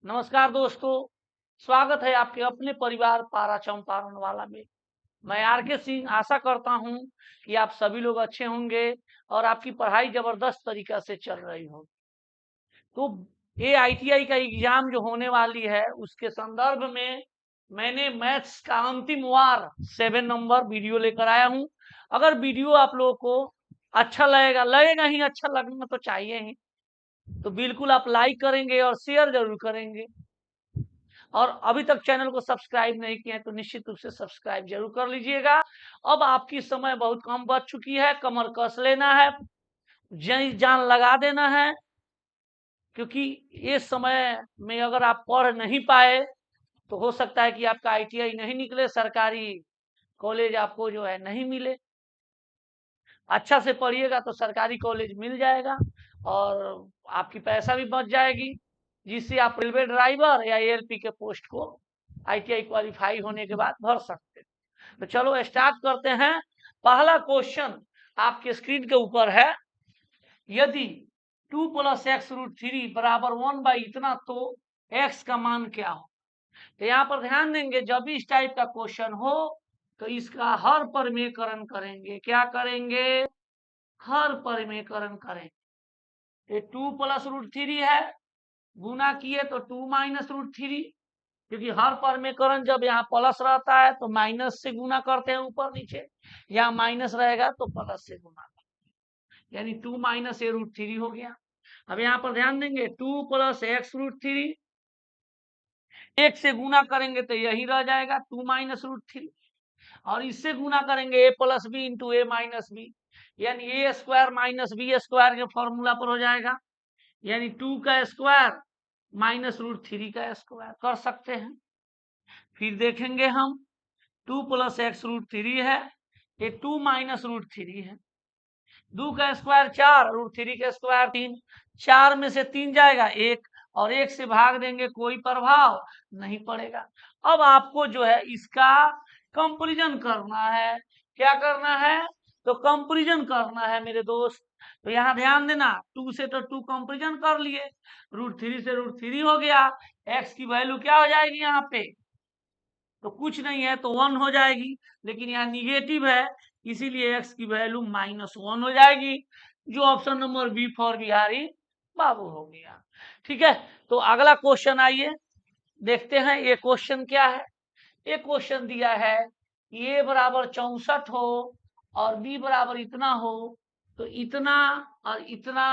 नमस्कार दोस्तों, स्वागत है आपके अपने परिवार पारा चंपारण वाला में। मैं आर के सिंह आशा करता हूं कि आप सभी लोग अच्छे होंगे और आपकी पढ़ाई जबरदस्त तरीका से चल रही हो। तो ये आईटीआई का एग्जाम जो होने वाली है उसके संदर्भ में मैंने मैथ्स का अंतिम वार 7 नंबर वीडियो लेकर आया हूं। अगर वीडियो आप लोगों को अच्छा लगेगा ही, अच्छा लगना तो चाहिए ही, तो बिल्कुल आप लाइक करेंगे और शेयर जरूर करेंगे। और अभी तक चैनल को सब्सक्राइब नहीं किया है तो निश्चित रूप से सब्सक्राइब जरूर कर लीजिएगा। अब आपकी समय बहुत कम बच चुकी है, कमर कस लेना है, जान लगा देना है, क्योंकि इस समय में अगर आप पढ़ नहीं पाए तो हो सकता है कि आपका आईटीआई नहीं निकले, सरकारी कॉलेज आपको जो है नहीं मिले। अच्छा से पढ़िएगा तो सरकारी कॉलेज मिल जाएगा और आपकी पैसा भी बच जाएगी, जिससे आप रेलवे ड्राइवर या एएलपी के पोस्ट को आईटीआई क्वालिफाई होने के बाद भर सकते हैं। तो चलो स्टार्ट करते हैं। पहला क्वेश्चन आपके स्क्रीन के ऊपर है, यदि 2 + x√3 बराबर 1 इतना तो x का मान क्या हो। तो यहाँ पर ध्यान देंगे, जब भी इस टाइप का क्वेश्चन हो तो इसका हर परिमेयकरण करेंगे। क्या करेंगे? हर परिमेयकरण करेंगे। ये 2 + √3 है, गुना किए तो 2 - √3, क्योंकि हर परिमेयकरण जब यहाँ प्लस रहता है तो माइनस से गुना करते हैं ऊपर नीचे, यहाँ माइनस रहेगा तो प्लस से गुना, यानी 2 - a√3 हो गया। अब यहाँ पर ध्यान देंगे, 2 + x√3, एक से गुना करेंगे तो यही रह जाएगा 2 - √3, और इससे गुना करेंगे a + b × a - b, यानी a² - b² के फॉर्मूला पर हो जाएगा, यानी 2 का स्क्वायर - √3 का स्क्वायर कर सकते हैं। फिर देखेंगे हम, 2 + x√3 है, ये 2 - √3 है, 2 का स्क्वायर 4, √3 का स्क्वायर 3, 4 में से 3 जाएगा 1, और 1 से भाग देंगे कोई प्रभाव नहीं पड़ेगा। अब आपको जो है इसका कंपैरिजन करना है। क्या करना है? तो कंपैरिजन करना है मेरे दोस्त। तो यहाँ ध्यान देना, 2 से तो 2 कंपैरिजन कर लिए, √3 से √3 हो गया, x की वैल्यू क्या हो जाएगी यहाँ पे? तो कुछ नहीं है तो 1 हो जाएगी, लेकिन यहाँ निगेटिव है इसीलिए x की वैल्यू -1 हो जाएगी, जो option number B for Bihari बाबू हो गया। ठीक है, तो अगला क्वेश्चन आइए देखते हैं। ये क्वेश्चन क्या है? ये क्वेश्चन दिया है कि a बराबर 64 हो और b बराबर इतना हो, तो इतना और इतना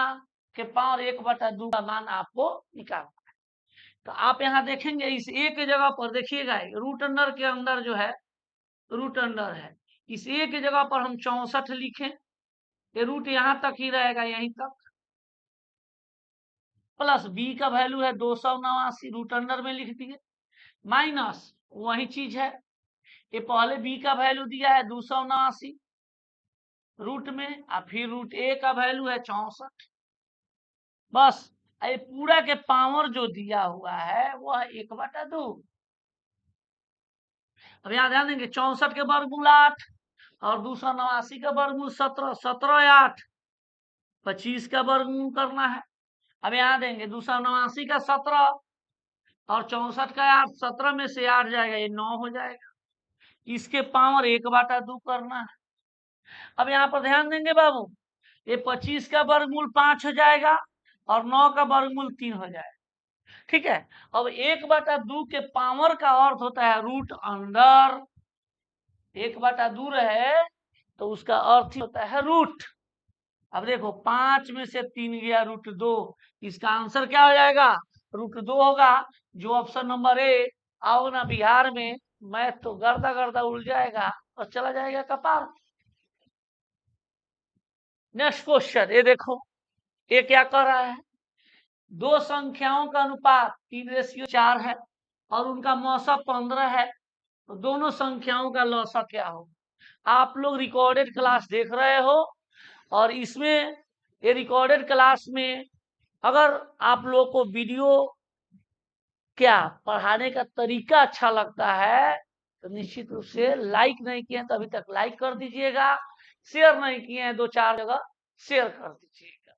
के पावर 1/2 का मान आपको निकालना। तो आप यहाँ देखेंगे, इस ए के जगह पर देखिएगा, रूट अंडर के अंदर जो है रूट अंडर है, इस ए की जगह पर हम 64 लिखें, ये रूट यहाँ तक ही रहेगा, यहीं तक, प्लस बी का वैल्यू है 289, रूट अंडर में लिख दिए, माइनस वही चीज है, ये पहले बी का वैल्यू दिया है 289 रूट में, और फिर रूट ए का वैल्यू है 64, बस ये पूरा के पावर जो दिया हुआ है वह 1/2। अब यहाँ ध्यान देंगे, 64 के वर्गमूल 8 और 289 का वर्गमूल 17, 17 या 8, 25 का वर्गमूल करना है। अब यहाँ देंगे 289 का 17 और 64 का 8, 17 में से 8 जाएगा, ये 9 हो जाएगा, इसके पावर 1/2 करना है। अब यहाँ पर ध्यान देंगे बाबू, ये 25 का वर्गमूल 5 हो जाएगा और 9 का वर्गमूल 3 हो जाएगा। ठीक है, अब 1/2 के पावर का अर्थ होता है रूट अंडर, 1/2 रहे तो उसका अर्थ ही होता है रूट। अब देखो, 5 में से 3 गया √2, इसका आंसर क्या हो जाएगा? √2 होगा, जो ऑप्शन नंबर ए। आओ ना बिहार में, मैथ तो गर्दा गर्दा उड़ जाएगा और चला जाएगा कपार। नेक्स्ट क्वेश्चन, ये देखो, ये क्या कर रहा है? दो संख्याओं का अनुपात 3:4 है और उनका मौसा 15 है, तो दोनों संख्याओं का लौसा क्या हो? आप लोग रिकॉर्डेड क्लास देख रहे हो, और इसमें ये रिकॉर्डेड क्लास में अगर आप लोग को वीडियो क्या पढ़ाने का तरीका अच्छा लगता है तो निश्चित रूप से, लाइक नहीं किए हैं तो अभी तक लाइक कर दीजिएगा, शेयर नहीं किए हैं 2-4 जगह शेयर कर दीजिएगा।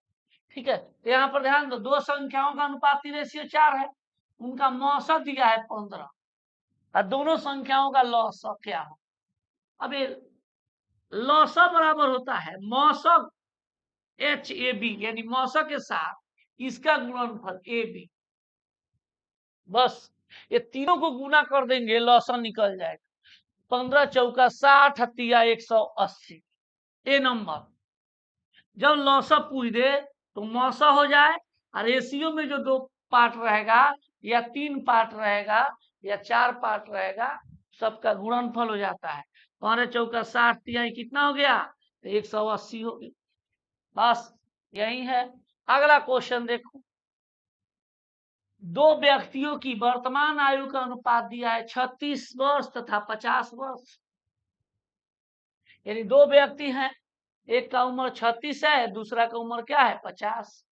ठीक है, तो यहाँ पर ध्यान दो, दो संख्याओं का अनुपात 3:4 है, उनका मौसा दिया है 15 और दोनों संख्याओं का लौसा क्या हो। अब ये लौसा बराबर होता है मौसक HAB, यानी मौसक के साथ इसका गुणनफल AB। बस ये तीनों को गुना कर देंगे, लौसा निकल जाएगा। 15 चौका 60 हतिया 180। ए नंबर जब लौसा पूछ दे तो मौसा हो जाए, और रेशियो में जो 2 पार्ट रहेगा या 3 पार्ट रहेगा या 4 पार्ट रहेगा, सबका गुणनफल हो जाता है। 15 चौका 60 तिहाई कितना हो गया, तो 180 हो गया। बस यही है। अगला क्वेश्चन देखो, दो व्यक्तियों की वर्तमान आयु का अनुपात दिया है 36 वर्ष तथा 50 वर्ष। यानी दो व्यक्ति हैं, एक का उम्र 36 है, दूसरा का उम्र क्या है 50।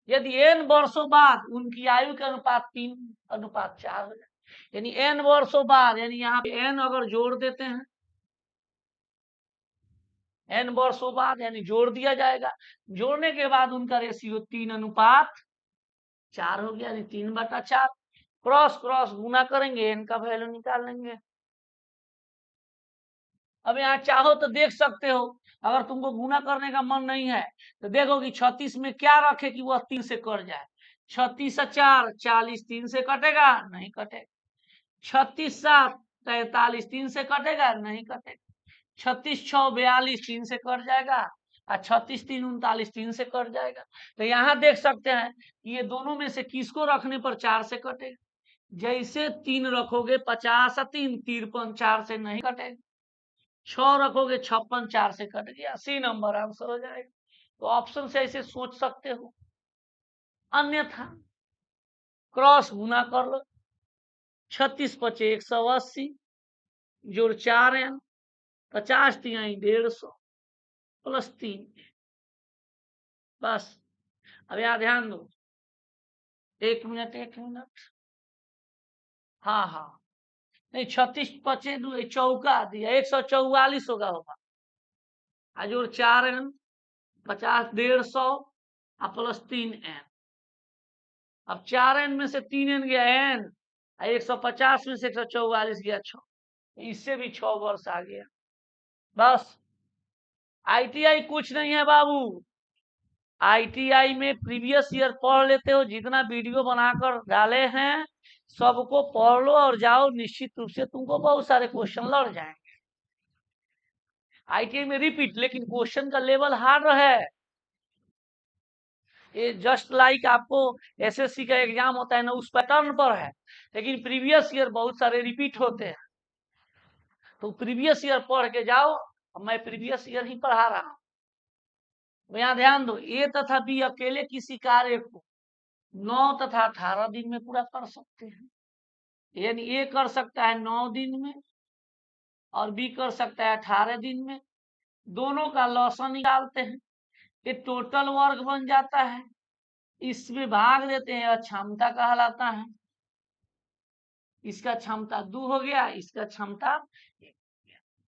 यदि n वर्षों बाद उनकी आयु का अनुपात 3:4 हो जाए, यानी n वर्षों बाद, यानी यहाँ पे n अगर जोड़ देते हैं, n वर्षों बाद यानी जोड़ दिया जाएगा, जोड़ने के बाद उनका रेशियो 3:4 हो गया, यानी 3/4। क्रॉस क्रॉस गुना करेंगे, n का वैल्यू निकाल लेंगे। अब यहाँ चाहो तो देख सकते हो, अगर तुमको गुना करने का मन नहीं है तो देखो कि 36 में क्या रखे कि वह 3 से कट जाए। 36 4 40, 3 से कटेगा नहीं कटेगा। 36 7 43, 3 से कटेगा नहीं कटेगा। 36 6 42, 3 से कट जाएगा, और 36 3 39, 3 से कट जाएगा। तो यहाँ देख सकते हैं कि ये दोनों में से किसको रखने पर 4 से कटेगा। जैसे 3 रखोगे 50 और 3 53, 4 से नहीं कटेगा। 6 रखोगे 56, 4 से कट गया, C नंबर आंसर हो जाएगा। तो ऑप्शन से ऐसे सोच सकते हो, अन्यथा क्रॉस गुना कर लो। 36 5 180 जोड़ 4n, 50 तिहाई 150 प्लस 3। बस अब यहाँ ध्यान दो, 1 मिनट 1 मिनट। हाँ हाँ, नहीं 36 5 चौका दिया 144 होगा जोड़ 4n, 50 150 प्लस 3n। अब 4n में से 3n गया n, 150 में से 144 गया 6, इससे भी 6 वर्ष आ गया। बस ITI कुछ नहीं है बाबू, ITI में प्रीवियस ईयर पढ़ लेते हो, जितना वीडियो बनाकर डाले हैं सबको पढ़ लो और जाओ, निश्चित रूप से तुमको बहुत सारे क्वेश्चन लड़ जाएंगे। ITI में रिपीट, लेकिन क्वेश्चन का लेवल हार्ड है। ये जस्ट लाइक आपको SSC का एग्जाम होता है ना, उस पैटर्न पर है, लेकिन प्रीवियस ईयर बहुत सारे रिपीट होते हैं। तो प्रीवियस ईयर पढ़ के जाओ, मैं प्रीवियस ईयर ही पढ़ा रहा हूं। तो यहाँ ध्यान दो, A तथा B अकेले किसी कार्य को 9 तथा 18 दिन में पूरा कर सकते हैं। यानी A कर सकता है 9 दिन में और B कर सकता है 18 दिन में। दोनों का लॉसा निकालते हैं, ये टोटल वर्क बन जाता है, इसमें भाग देते हैं, क्षमता कहलाता है। इसका क्षमता 2 हो गया, इसका क्षमता 1।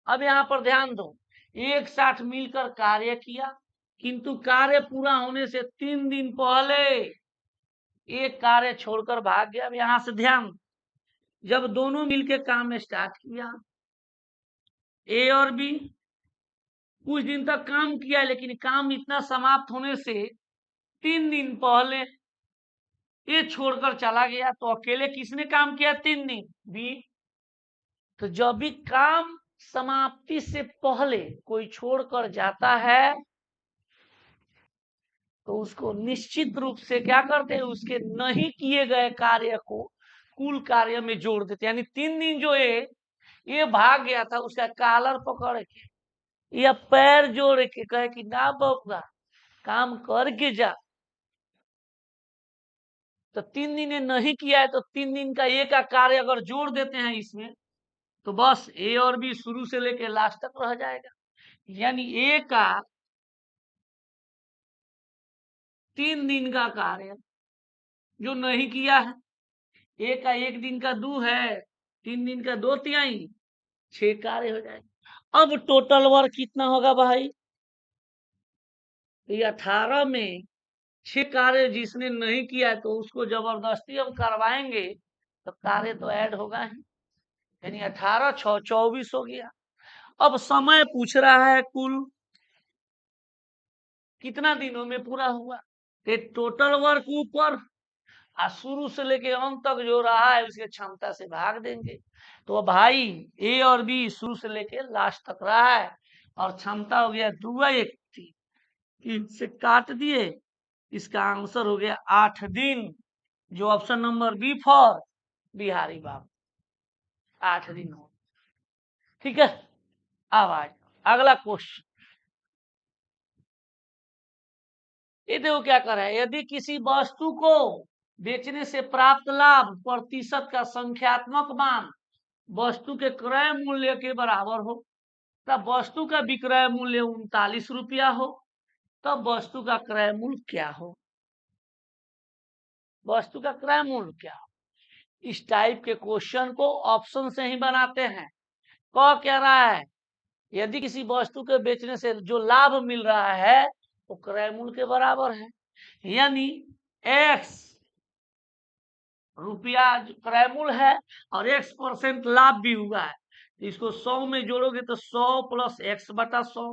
अब यहाँ पर ध्यान दो, एक साथ मिलकर कार्य किया, किंतु कार्य पूरा होने से 3 दिन पहले एक कार्य छोड़कर भाग गया। अब यहाँ से ध्यान, जब दोनों मिलकर काम स्टार्ट किया, A और B कुछ दिन तक काम किया, लेकिन काम इतना समाप्त होने से 3 दिन पहले ये छोड़कर चला गया। तो अकेले किसने काम किया 3 दिन, B। तो जब भी काम समाप्ति से पहले कोई छोड़कर जाता है तो उसको निश्चित रूप से क्या करते हैं, उसके नहीं किए गए कार्य को कुल कार्य में जोड़ देते। यानी 3 दिन जो ये भाग गया था, उसका कॉलर पकड़ के या पैर जोड़ के कहे कि ना बबुआ काम करके जा। तो 3 दिन ये नहीं किया है, तो 3 दिन का A का कार्य अगर जोड़ देते हैं इसमें, तो बस A और B शुरू से लेके लास्ट तक रह जाएगा। यानी A का 3 दिन का कार्य जो नहीं किया है, A का 1 दिन का 2 है, 3 दिन का 2 तिहाई 6 कार्य हो जाएगा। अब टोटल वर्क कितना होगा भाई, तो 18 में 6 कार्य जिसने नहीं किया है तो उसको जबरदस्ती हम करवाएंगे तो कार्य तो ऐड होगा ही, यानी 18 6 24 हो गया। अब समय पूछ रहा है कुल कितना दिनों में पूरा हुआ, तो टोटल वर्क ऊपर शुरू से लेके अंत तक जो रहा है उसके क्षमता से भाग देंगे। तो भाई ए और बी शुरू से लेके लास्ट तक रहा है और क्षमता हो गया 2 से काट दिए, इसका आंसर हो गया 8 दिन, जो option number B for Bihari बाबू 8 दिन हो। ठीक है, अब आज अगला क्वेश्चन, ये देखो क्या कर रहा है, यदि किसी वस्तु को बेचने से प्राप्त लाभ प्रतिशत का संख्यात्मक मान वस्तु के क्रय मूल्य के बराबर हो, तब वस्तु का विक्रय मूल्य 39 रुपया हो, तब वस्तु का क्रय मूल्य क्या हो? वस्तु का क्रय मूल्य क्या हो? इस टाइप के क्वेश्चन को ऑप्शन से ही बनाते हैं। कह क्या रहा है, यदि किसी वस्तु के बेचने से जो लाभ मिल रहा है वो क्रय मूल्य के बराबर है, यानी x रुपया क्रय मूल्य है और x% लाभ भी हुआ है, तो इसको 100 में जोड़ोगे तो 100 प्लस x बटा 100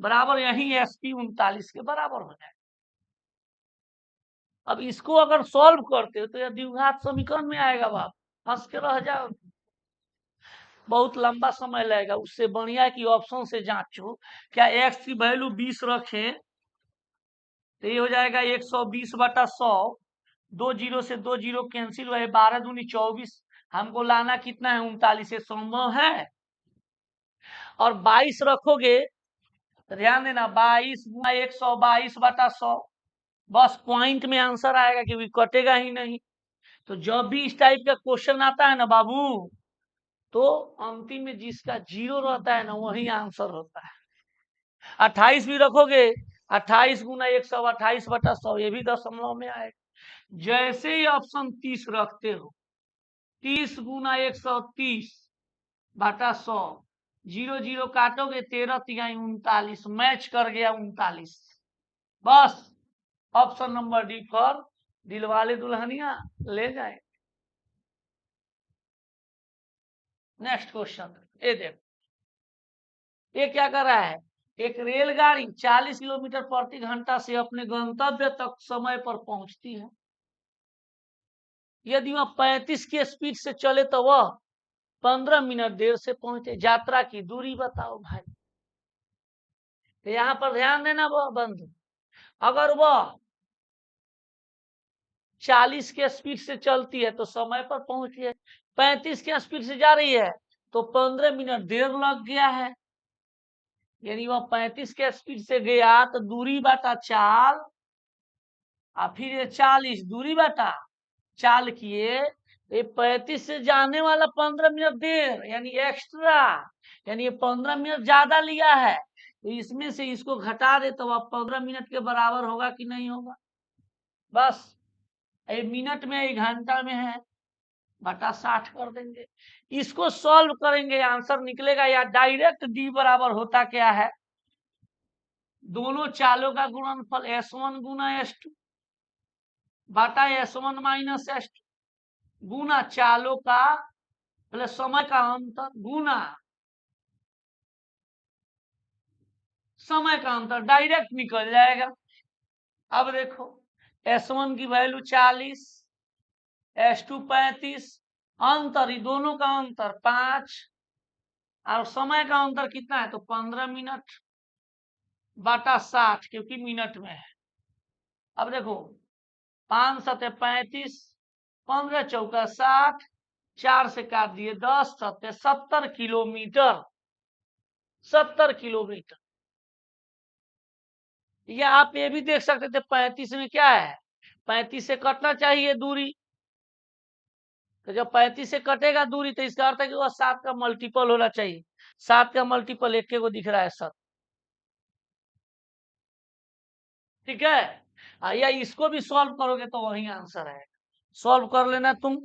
बराबर यही SP 39 के बराबर हो जाए। अब इसको अगर सॉल्व करते हो तो यह द्विघात समीकरण में आएगा, बाप हंस के रह जाओ, बहुत लंबा समय लगेगा। उससे बढ़िया कि ऑप्शन से जांचो, क्या x की वैल्यू 20 रखें तो ये हो जाएगा 120 बटा 100, 2 जीरो से 2 जीरो कैंसिल हुए, 12 दूनी 24, हमको लाना कितना है 39, ये संभव है। और 22 रखोगे तो ध्यान देना 22 गुना 122 बटा 100, बस पॉइंट में आंसर आएगा क्योंकि कटेगा ही नहीं। तो जब भी इस टाइप का क्वेश्चन आता है ना बाबू, तो अंतिम में जिसका जीरो रहता है ना वही आंसर होता है। 28 भी रखोगे, 28 गुना 128 बटा 100, ये भी दशमलव में आएगा। जैसे ही ऑप्शन 30 रखते हो, 30 गुना 130 बटा 100, जीरो जीरो काटोगे 13 तिहाई 39, मैच कर गया 39, बस option number D for Dilwale Dulhania ले जाए। नेक्स्ट क्वेश्चन, ये देखो, ये क्या कर रहा है, एक रेलगाड़ी 40 किलोमीटर प्रति घंटा से अपने गंतव्य तक समय पर पहुंचती है। यदि वह 35 की स्पीड से चले तो वह 15 मिनट देर से पहुंचे। यात्रा की दूरी बताओ भाई। तो यहां पर ध्यान देना वह बंधु, अगर वह 40 के स्पीड से चलती है तो समय पर पहुंची है, 35 के स्पीड से जा रही है तो 15 मिनट देर लग गया है, यानी वह 35 के स्पीड से गया तो दूरी बटा चाल, और फिर ये 40 दूरी बटा चाल किए, ये 35 से जाने वाला 15 मिनट देर यानी एक्स्ट्रा, यानी ये 15 मिनट ज्यादा लिया है, तो इसमें से इसको घटा दे तो अब 15 मिनट के बराबर होगा कि नहीं होगा? बस ये मिनट में, एक घंटा में है, बटा 60 कर देंगे। इसको सॉल्व करेंगे आंसर निकलेगा, या डायरेक्ट डी बराबर होता क्या है, दोनों चालों का गुणनफल S1 गुना S2 बटा S1 माइनस S2 गुना चालों का प्लस समय का अंतर गुना समय का अंतर, डायरेक्ट निकल जाएगा। अब देखो S1 की वैल्यू 40, S2 35, अंतर ही दोनों का अंतर 5, और समय का अंतर कितना है तो 15 मिनट बटा 60 क्योंकि मिनट में है। अब देखो 5 सत्य 35, 15 चौका 60, 4 से काट दिए 10 सत्य 70 किलोमीटर, 70 किलोमीटर। या आप ये भी देख सकते थे 35 में क्या है, 35 से कटना चाहिए दूरी, तो जब 35 से कटेगा दूरी तो इसका अर्थ है कि वह 7 का मल्टीपल होना चाहिए, 7 का मल्टीपल 1 को दिख रहा है 7। ठीक है, या इसको भी सॉल्व करोगे तो वही आंसर है, सॉल्व कर लेना तुम।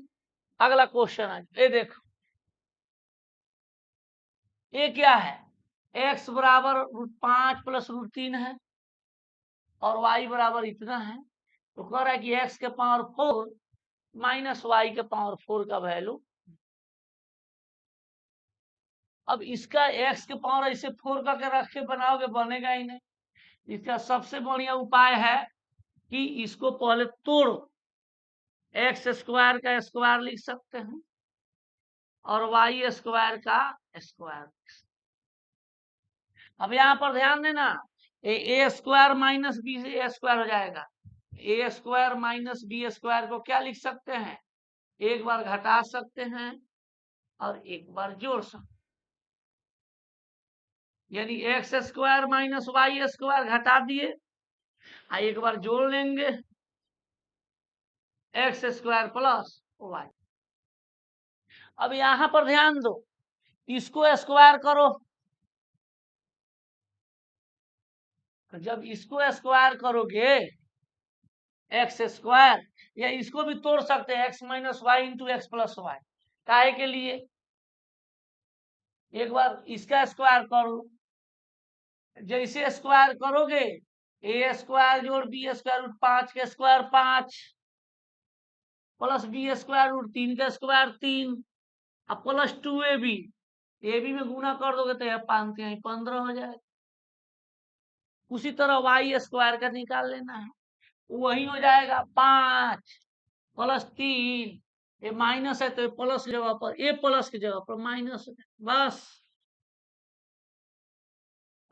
अगला क्वेश्चन है, ये देखो, ये क्या है, x बराबर √5 प्लस √3 है और y बराबर इतना है, तो कह रहा है कि x के पावर 4 माइनस वाई के पावर 4 का वैल्यू। अब इसका x के पावर ऐसे 4 करके रख के बनाओगे, बनेगा ही नहीं। इसका सबसे बढ़िया उपाय है कि इसको पहले तोड़ो, एक्स स्क्वायर का स्क्वायर लिख सकते हैं और वाई स्क्वायर का स्क्वायर। अब यहाँ पर ध्यान देना, ए स्क्वायर माइनस बी ए स्क्वायर हो जाएगा। ए स्क्वायर माइनस बी स्क्वायर को क्या लिख सकते हैं, एक बार घटा सकते हैं और एक बार जोड़ सकते हैं। यानी x square minus y square घटा दिए, एक बार जोड़ लेंगे, एक्स स्क्वायर प्लस वाई। अब यहां पर ध्यान दो, इसको स्क्वायर करो, तो जब इसको स्क्वायर करोगे एक्स स्क्वायर, या इसको भी तोड़ सकते हैं, x minus y into x plus y. काहे के लिए, एक बार इसका स्क्वायर करो, जैसे स्क्वायर करोगे ए स्क्वायर जोड़ बी स्क्वायर रूट 5 के square 5 plus b square root 3 का स्क्वायर 3 अब प्लस 2ab, ab में गुना कर दोगे तो 5 15 हो जाएगा। उसी तरह वाई स्क्वायर का निकाल लेना है, वही हो जाएगा 5 प्लस 3, ये माइनस है तो प्लस की जगह पर ए प्लस की जगह पर माइनस, बस।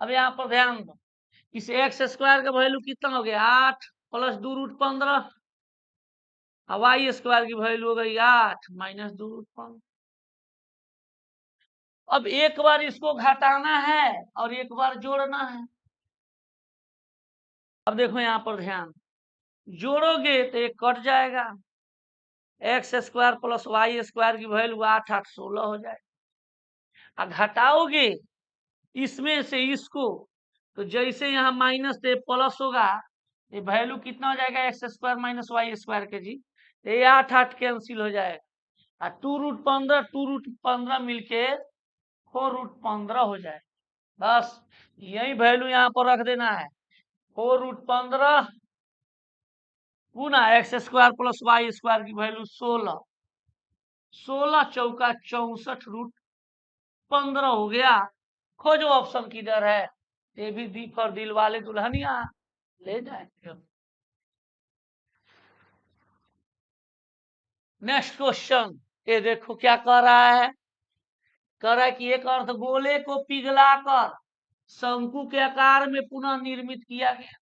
अब यहाँ पर ध्यान दो, इस एक्स स्क्वायर का वैल्यू कितना हो गया 8 प्लस 2 रूट 15, वाई स्क्वायर की वैल्यू हो गई 8 माइनस 2 रूट 15। अब एक बार इसको घटाना है और एक बार जोड़ना है। अब देखो यहाँ पर ध्यान, जोड़ोगे तो एक कट जाएगा, x square plus y square की वैल्यू 8 8 16 हो जाएगा। घटाओगे इसमें से इसको, तो जैसे यहाँ माइनस से प्लस होगा, ये वैल्यू कितना हो जाएगा x square minus y square के जी, ये 8 8 कैंसिल हो जाएगा, 2 रूट 15 मिलके 4 रूट 15 हो जाए। बस यही वैल्यू यहाँ पर रख देना है, 4 रूट 15 गुना x square plus y square की वैल्यू 16, 16 चौका 64 रूट 15 हो गया। खोजो ऑप्शन किधर है, ये भी दी फॉर दिल वाले दुल्हनिया ले जाएंगे। नेक्स्ट क्वेश्चन, ये देखो क्या कह रहा है, कह रहा है कि एक अर्धगोले को पिघलाकर शंकु के आकार में पुनः निर्मित किया गया।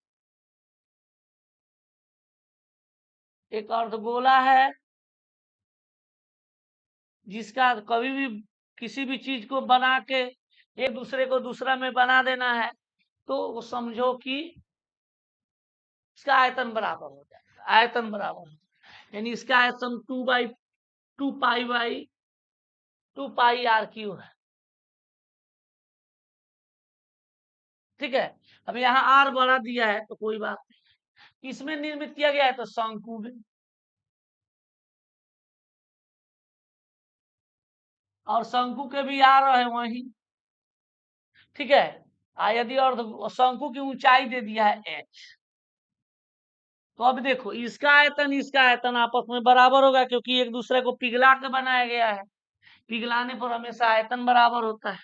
एक अर्धगोला है जिसका कभी भी किसी भी चीज को बना के एक दूसरे को दूसरा में बना देना है, तो समझो कि इसका आयतन बराबर हो जाएगा, आयतन बराबर हो, यानी इसका आयतन 2 पाई आर क्यू है। ठीक है, अब यहाँ आर बढ़ा दिया है तो कोई बात नहीं, इसमें निर्मित किया गया है तो शंकु में, और शंकु के भी आर है वही। ठीक है, यदि और शंकु की ऊंचाई दे दिया है एच, तो अब देखो इसका आयतन आपस में बराबर होगा, क्योंकि एक दूसरे को पिघला के बनाया गया है, पिघलाने पर हमेशा आयतन बराबर होता है,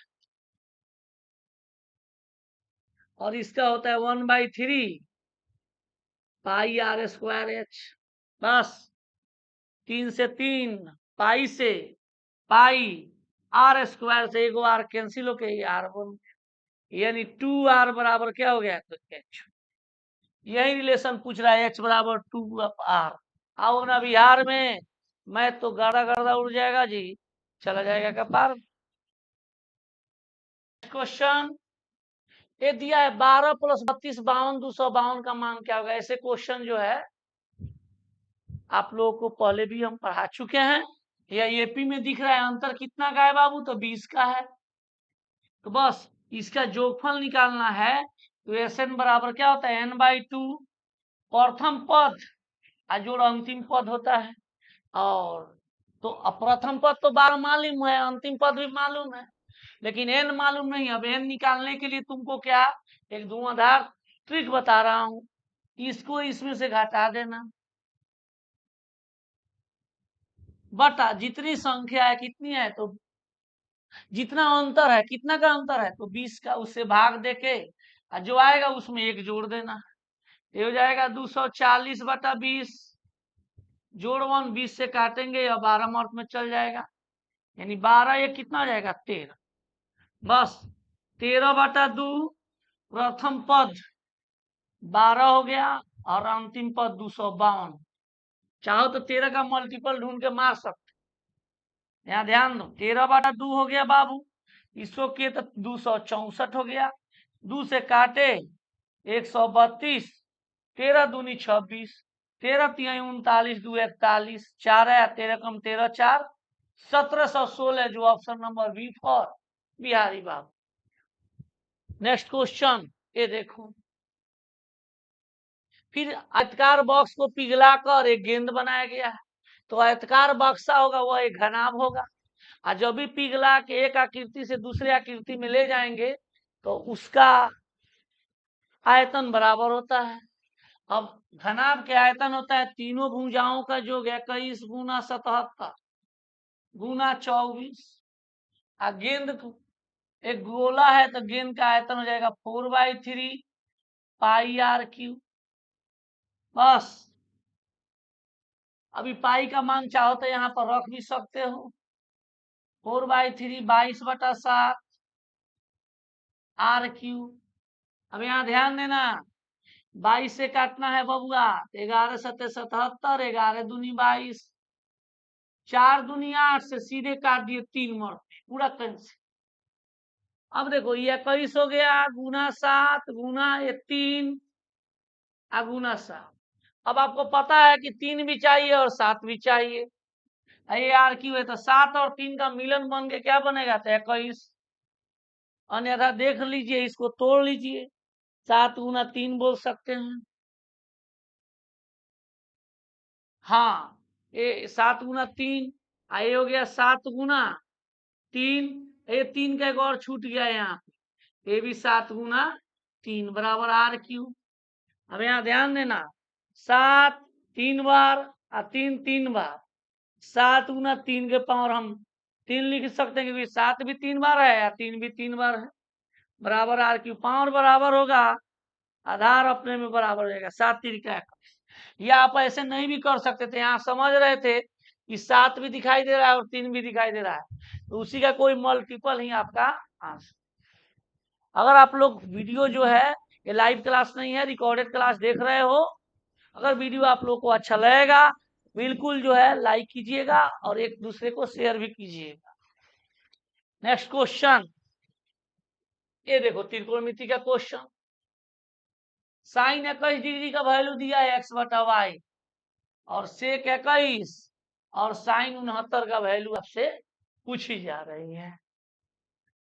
और इसका होता है 1/3 पाई आर स्क्वायर एच। बस 3 से 3 पाई से पाई आर स्क्वायर से एगो आर कैंसिल हो गई, आर बन, यानी 2r बराबर क्या हो गया, तो एच। यही रिलेशन पूछ रहा है, एच बराबर 2r। आओ ना बिहार में, मैं तो गर्दा गर्दा उड़ जाएगा जी, चला जाएगा कपार। क्वेश्चन ये दिया है 12 + 32 52 252 का मान क्या होगा। ऐसे क्वेश्चन जो है आप लोगों को पहले भी हम पढ़ा चुके हैं, या एपी में दिख रहा है अंतर कितना का है बाबू, तो 20 का है। तो बस इसका जोगफल निकालना है, तो एसएन बराबर क्या होता है n/2 प्रथम पद जोड़ अंतिम पद होता है, और तो प्रथम पद तो 12 मालूम है, अंतिम पद भी मालूम है, लेकिन n मालूम नहीं। अब n निकालने के लिए तुमको क्या एक धुआंधार ट्रिक बता रहा हूं, इसको इसमें से घटा देना, बटा जितनी संख्या है कितनी है, तो जितना अंतर है, कितना का अंतर है, तो 20 का उससे भाग देके जो आएगा उसमें 1 जोड़ देना। ये हो जाएगा 240/20, जोड़ 1 20 से काटेंगे या 12 मार्क में चल जाएगा, यानी 12 ये कितना हो जाएगा 13। बस 13/2 प्रथम पद 12 हो गया और अंतिम पद 252। चाहो तो 13 का मल्टीपल ढूंढ के मार सकते। यहाँ ध्यान दो, 13/2 हो गया बाबू, इसको किए तो 264 हो गया, 2 से काटे 132, 13 दूनी 26, 13 तिहाई 39, 2 41, 4 है 13 कम 13 4, 1716, जो option number B for Bihari Babu. Next question ये देखो, फिर आयतकार बॉक्स को पिघलाकर एक गेंद बनाया गया है, तो आयतकार बक्सा होगा वह एक घनाभ होगा, और जब भी पिघला के एक आकृति से दूसरे आकृति में ले जाएंगे तो उसका आयतन बराबर होता है। अब घनाभ के आयतन होता है तीनों भुजाओं का योग 21 गुना 77 गुना 24। गेंद एक गोला है तो गेंद का आयतन हो जाएगा 4/3 पाई आर क्यू। बस अभी पाई का मान चाहो तो यहाँ पर रख भी सकते हो, 4/3 22/7 आर क्यू। अब यहाँ ध्यान देना, 22 से काटना है बबुआ, 11 सत्ते 77, 11 दूनी 22, 4 दूनी 8 से सीधे काट दिए 3 मर पूरा कैंसिल। अब देखो ये 21 हो गया गुना 7 गुना 3 गुना 7। अब आपको पता है कि 3 भी चाहिए और 7 भी चाहिए, ये आर क्यू है, तो 7 और 3 का मिलन बन के क्या बनेगा, तो 21। अन्यथा देख लीजिए, इसको तोड़ लीजिए, 7 गुना 3 बोल सकते हैं। हाँ, ये 7 गुना 3, ये हो गया 7 गुना 3, ये 3 का एक और छूट गया यहाँ पे, ये भी 7 गुना 3 बराबर आर क्यू। अब यहाँ ध्यान देना, 7 3 बार और 3 3 बार, 7 गुना 3 के पावर हम 3 लिख सकते हैं, क्योंकि 7 भी 3 बार है या 3 भी 3 बार है, बराबर आर क्यू। पावर बराबर होगा, आधार अपने में बराबर हो जाएगा, 7 3 का 21। या आप ऐसे नहीं भी कर सकते थे, यहाँ समझ रहे थे कि 7 भी दिखाई दे रहा है और 3 भी दिखाई दे रहा है, तो उसी का कोई मल्टीपल ही आपका आंसर। अगर आप लोग वीडियो जो है ये लाइव क्लास नहीं है, रिकॉर्डेड क्लास देख रहे हो, अगर वीडियो आप लोग को अच्छा लगेगा बिल्कुल जो है लाइक कीजिएगा और एक दूसरे को शेयर भी कीजिएगा। नेक्स्ट क्वेश्चन ये देखो, त्रिकोणमिति का क्वेश्चन, साइन 21 डिग्री का वैल्यू दिया है x/y और सेक 21 और साइन 69 का वैल्यू आपसे पूछी जा रही है।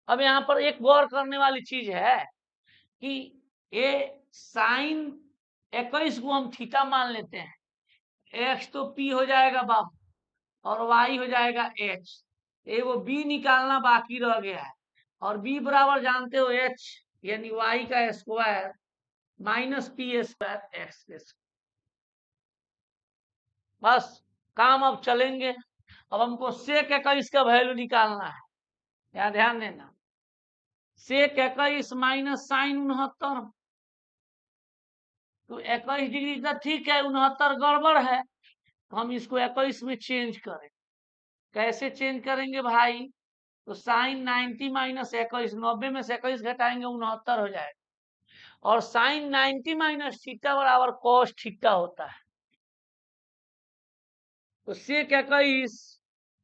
अब यहाँ पर एक गौर करने वाली चीज है कि ये साइन 21 को हम थीटा मान लेते हैं, एक्स तो पी हो जाएगा बाबू और वाई हो जाएगा एच, ये वो बी निकालना बाकी रह गया है, और बी बराबर जानते हो एच यानी वाई का square minus P square x के स्क्वायर। बस काम अब चलेंगे। अब हमको सेक 21 का वैल्यू निकालना है, यहाँ ध्यान देना, सेक 21 माइनस साइन 69, तो 21 डिग्री का ठीक है, 69 गड़बड़ है, तो हम इसको 21 में चेंज करें। कैसे चेंज करेंगे भाई, तो साइन 90 माइनस 21, 90 में से 21 घटाएंगे 69 हो जाएगा, और साइन 90 माइनस थीटा बराबर कॉस थीटा होता है, तो सेक 21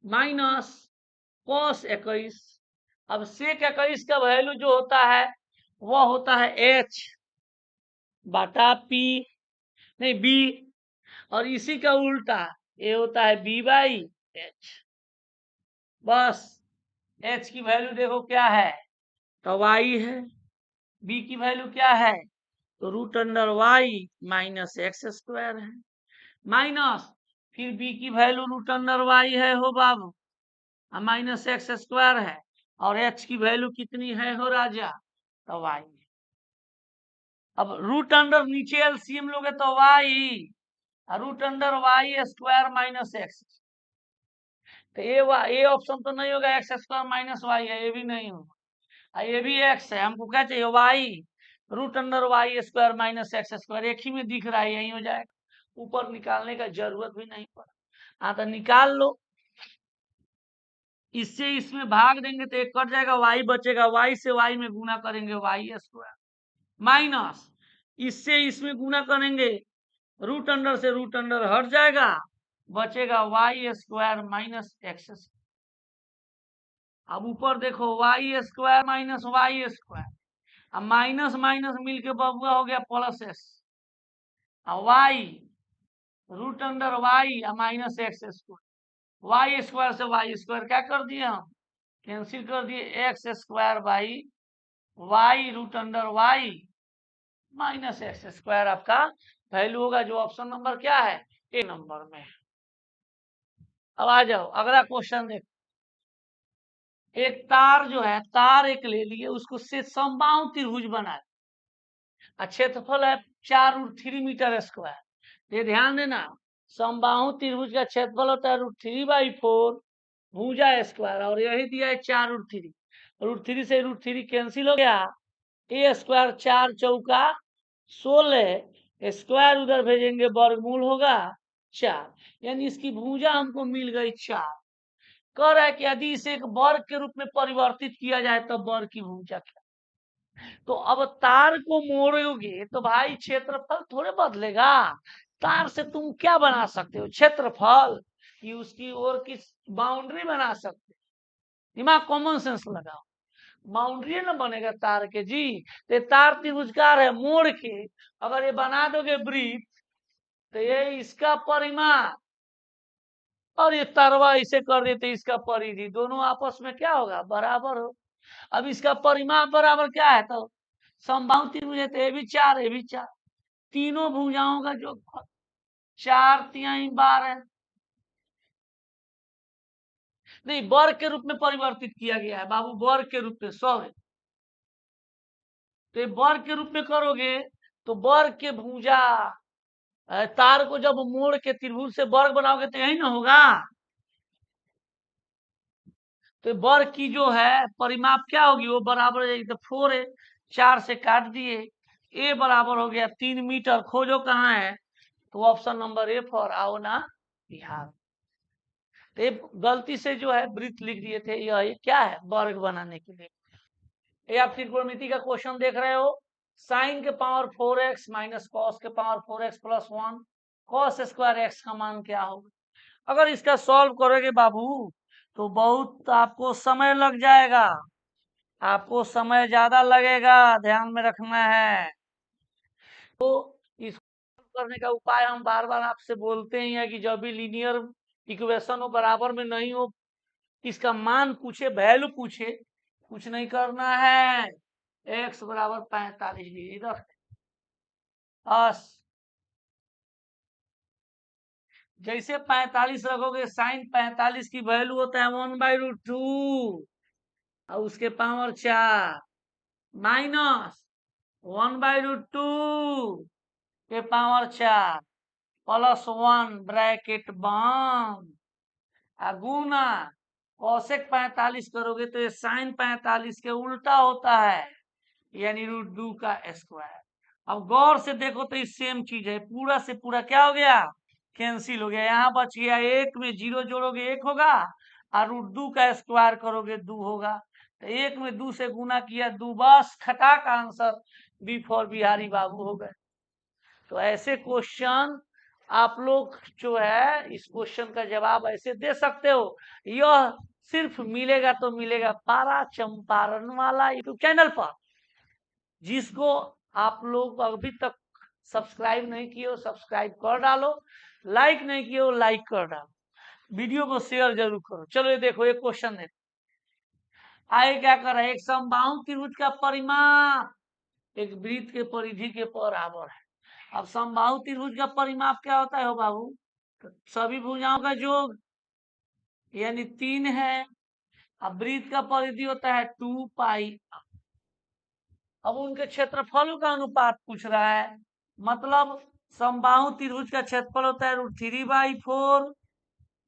माइनस कॉस 21। अब सेक 21 का वैल्यू जो होता है वह होता है एच बटा पी, नहीं बी, और इसी का उल्टा ये होता है बी बाई एच। बस एच की वैल्यू देखो क्या है, तो वाई है, बी की वैल्यू क्या है, तो √वाई माइनस एक्स स्क्वायर है, माइनस फिर बी की वैल्यू √वाई है हो बाबू, माइनस एक्स स्क्वायर है, और एच की वैल्यू कितनी है हो राजा, तो वाई। अब रूट अंडर नीचे एलसीएम लोगे तो y, root under y square minus x. तो ये ऑप्शन तो नहीं होगा, एक्स स्क्वायर माइनस वाई है, ये भी नहीं होगा, ये भी एक्स है, हमको क्या चाहिए y, root under y square minus x square, एक ही में दिख रहा है, यही हो जाएगा, ऊपर निकालने का जरूरत भी नहीं पड़ा। हाँ तो निकाल लो, इससे इसमें भाग देंगे तो एक कट जाएगा, वाई बचेगा, वाई से वाई में गुना करेंगे वाई स्क्वायर माइनस, इससे इसमें गुना करेंगे, रूट अंडर से रूट अंडर हट जाएगा, बचेगा वाई स्क्वायर माइनस एक्स। अब ऊपर देखो y square minus y square, अब माइनस माइनस मिलके बबुआ हो गया plus s, y root under y minus x square, y square से वाई स्क्वायर क्या कर दिए हम, कैंसिल कर दिए, x square by y root under y minus x square आपका वैल्यू होगा, जो ऑप्शन नंबर क्या है, ए नंबर में। अब आ जाओ अगला क्वेश्चन देखो, एक तार जो है, तार एक ले लिए, उसको से समबाहु त्रिभुज बनाए, क्षेत्रफल है 4√3 मीटर स्क्वायर। ये ध्यान देना, समबाहु त्रिभुज का क्षेत्रफल होता है √3/4 भुजा स्क्वायर, और यही दिया है 4√3, √3 से √3 कैंसिल हो गया, ए स्क्वायर 4 चौका 16, स्क्वायर उधर भेजेंगे वर्गमूल होगा 4, यानी इसकी भुजा हमको मिल गई 4। कह रहा है कि यदि इसे एक वर्ग के रूप में परिवर्तित किया जाए तो वर्ग की भुजा क्या, तो अब तार को मोड़ोगे तो भाई क्षेत्रफल थोड़े बदलेगा, तार से तुम क्या बना सकते हो, क्षेत्रफल, कि उसकी ओर की बाउंड्री बना सकते, दिमाग कॉमन सेंस लगाओ, बाउंड्री ना बनेगा तार के जी, तो तार त्रिभुजकार है, मोड़ के अगर ये बना दोगे वृत्त, तो ये इसका परिमाप और ये तरवा इसे कर देते इसका परिधि, दोनों आपस में क्या होगा, बराबर हो। अब इसका परिमाप बराबर क्या है, तो समबाहु त्रिभुज है तो ये भी 4, ये भी 4, तीनों भुजाओं का जो 4×3=12, नहीं वर्ग के रूप में परिवर्तित किया गया है बाबू, वर्ग के रूप में, सॉरी, तो वर्ग के रूप में करोगे तो वर्ग के भुजा, तार को जब मोड़ के त्रिभुज से वर्ग बनाओगे तो यही ना होगा, तो वर्ग की जो है परिमाप क्या होगी, वो बराबर है, तो 4 है, 4 से काट दिए, ए बराबर हो गया 3 मीटर, खोजो कहाँ है, तो ऑप्शन नंबर ए फॉर आओ ना बिहार। तो गलती से जो है वृत्त लिख दिए थे, यह क्या है, वर्ग बनाने के लिए। ये आप त्रिकोणमिति का क्वेश्चन देख रहे हो, साइन के पावर 4x माइनस कॉस के power 4x plus 1, cos square x का मान क्या होगा। अगर इसका सॉल्व करोगे बाबू तो बहुत आपको समय लग जाएगा, आपको समय ज्यादा लगेगा, ध्यान में रखना है। तो इसको करने का उपाय हम बार बार आपसे बोलते ही हैं कि जब भी लीनियर इक्वेशन हो बराबर में नहीं हो, इसका मान पूछे, वैल्यू पूछे, कुछ नहीं करना है, x बराबर 45 डिग्री रख, बस जैसे 45 रखोगे, साइन 45 की वैल्यू होता है 1/√2 और उसके पावर 4 माइनस 1/√2 के पावर 4 प्लस 1 ब्रैकेट बंद, गुना कोसेक 45 करोगे तो ये साइन 45 के उल्टा होता है, यानी √2 का स्क्वायर। अब गौर से देखो तो ये सेम चीज है, पूरा से पूरा क्या हो गया, कैंसिल हो गया, यहाँ बच गया 1 में 0 जोड़ोगे 1 होगा, और √2 का स्क्वायर करोगे 2 होगा, तो 1 में 2 से गुना किया 2, बस खटा का आंसर बी फॉर बिहारी बाबू हो गए। तो ऐसे क्वेश्चन आप लोग जो है इस क्वेश्चन का जवाब ऐसे दे सकते हो, यह सिर्फ मिलेगा तो मिलेगा पारा चंपारण वाला यूट्यूब चैनल पर, जिसको आप लोग अभी तक सब्सक्राइब नहीं किए हो सब्सक्राइब कर डालो, लाइक नहीं किए हो लाइक कर डालो, वीडियो को शेयर जरूर करो। चलो ये देखो एक क्वेश्चन है, आगे क्या कर रहा है, एक समबाहु त्रिभुज का परिमाप एक वृत्त के परिधि के बराबर है। अब समबाहु त्रिभुज का परिमाप क्या होता है हो बाबू, तो सभी भुजाओं का योग यानी 3 है, अब वृत्त का परिधि होता है 2 पाई, अब उनके क्षेत्रफल का अनुपात पूछ रहा है, मतलब समबाहु त्रिभुज का क्षेत्रफल होता है √3/4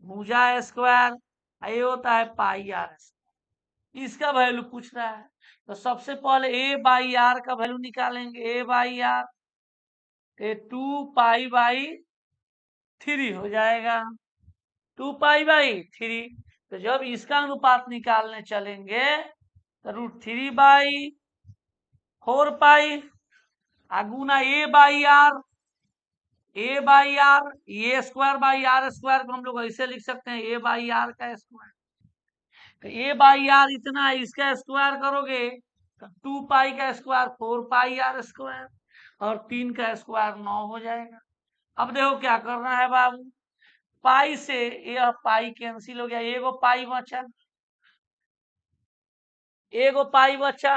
भुजा स्क्वायर, ये होता है पाई आर। इसका वैल्यू पूछ रहा है, तो सबसे पहले a/r का वैल्यू निकालेंगे। a/r 2π/3 हो जाएगा, 2π/3। तो जब इसका अनुपात निकालने चलेंगे तो √3/4π गुना a/r, a/r ये स्क्वायर/r² को हम लोग ऐसे लिख सकते हैं a/r का स्क्वायर। तो a/r इतना है, इसका स्क्वायर करोगे तो 2π का स्क्वायर 4πr², और 3 का स्क्वायर 9 हो जाएगा। अब देखो क्या करना है बाबू, पाई से यह पाई कैंसिल हो गया, एगो पाई बचा, एगो पाई बचा।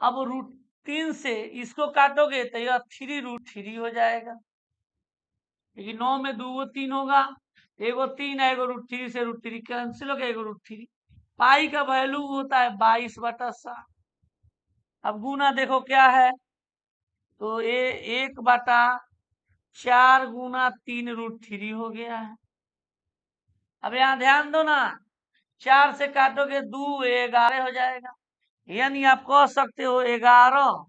अब √3 से इसको काटोगे तो यह 3√3 हो जाएगा, क्योंकि 9 में 2 3 होगा, एगो 3 है, एगो √3 से √3 कैंसिल हो गया, एगो √3। पाई का वैल्यू होता है 22/7। अब गुना देखो क्या है, तो ये 1/4 गुना 3√3 हो गया है। अब यहाँ ध्यान दो ना, 4 से काटोगे 2 11 हो जाएगा, यानी आप कह सकते हो 11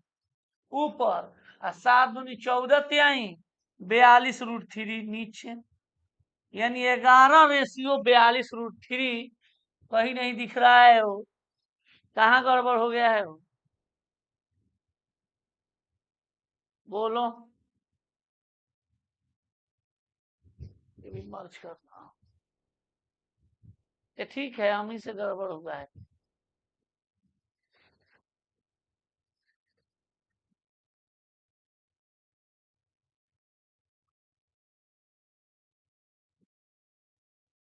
ऊपर और 7 दूनी 14 त्याई 42√3 नीचे, यानी 11:42√3 कहीं नहीं दिख रहा है। वो कहाँ गड़बड़ हो गया है वो, बोलो। ये भी मर्ज करना, ये ठीक है, हम ही से गड़बड़ हुआ है।